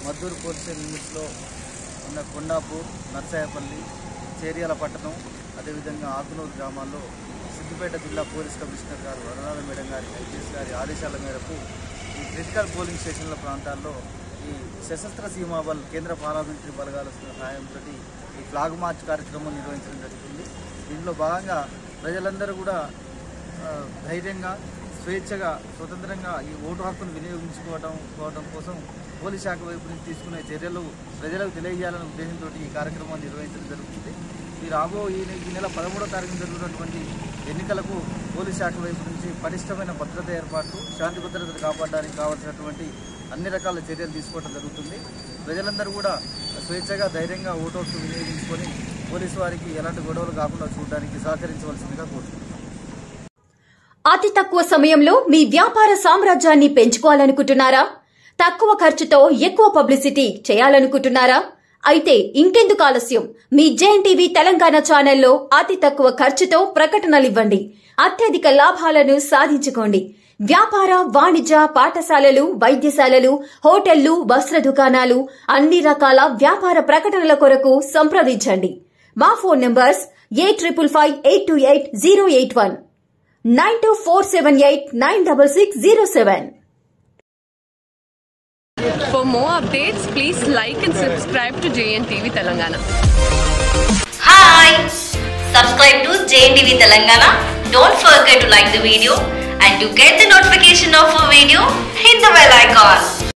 Maddur police లిమిట్స్లో ఉన్న కొండాపూర్, నర్సాయపల్లి, చేర్యాల పట్టణం, అదేవిధంగా ఆకునూరు గ్రామాల్లో సిద్దిపేట జిల్లా పోలీస్ కమిషనర్ గారు వరనాథ మేడం గారి ఐపీఎస్ గారి ఆదేశాల మేరకు ఈ క్రిటికల్ పోలింగ్ స్టేషన్ల ప్రాంతాల్లో ఈ సశస్త్ర సీమాబల్ కేంద్ర పార్లమెంటరీ బలగాల సహాయంతో ఈ ఫ్లాగ్ మార్చ్ కార్యక్రమం నిర్వహించడం జరుగుతుంది. దీనిలో భాగంగా ప్రజలందరూ కూడా ధైర్యంగా, స్వేచ్ఛగా, స్వతంత్రంగా ఈ ఓటు హక్కును వినియోగించుకోవడం కోసం పోలీస్ శాఖ వైపు నుంచి తీసుకునే చర్యలు ప్రజలకు తెలియజేయాలనే ఉద్దేశంతో ఈ కార్యక్రమాన్ని నిర్వహించడం జరుగుతుంది. ఈ నెల 13వ తారీఖున జరుగుతున్నటువంటి ఎన్నికలకు పోలీస్ శాఖ వైపు నుంచి పటిష్టమైన భద్రత ఏర్పాట్లు, శాంతి భద్రతలు కాపాడడానికి కావాల్సినటువంటి అన్ని రకాల చర్యలు తీసుకోవడం జరుగుతుంది. ప్రజలందరూ కూడా స్వేచ్ఛగా, ధైర్యంగా ఓటు హక్కు వినియోగించుకొని పోలీసు వారికి ఎలాంటి గొడవలు కాకుండా చూడడానికి సహకరించవలసిందిగా కోరుతున్నాను. అతి తక్కువ సమయంలో మీ వ్యాపార సామ్రాజ్యాన్ని పెంచుకోవాలనుకుంటున్నారా? తక్కువ ఖర్చుతో ఎక్కువ పబ్లిసిటీ చేయాలనుకుంటున్నారా? అయితే ఇంకెందుకు ఆలస్యం? మీ జేఎన్టీవీ తెలంగాణ ఛానల్లో అతి తక్కువ ఖర్చుతో ప్రకటనలివ్వండి. అత్యధిక లాభాలను సాధించుకోండి. వ్యాపార, వాణిజ్య, పాఠశాలలు, వైద్యశాలలు, హోటళ్లు, వస్త్ర దుకాణాలు, అన్ని రకాల వ్యాపార ప్రకటనల కొరకు సంప్రదించండి. మా phone numbers 8558288081, 9247896607. For more updates, please like and subscribe to JNTV Telangana. Hi! Subscribe to JNTV Telangana. Don't forget to like the video and to get the notification of a video, hit the bell icon.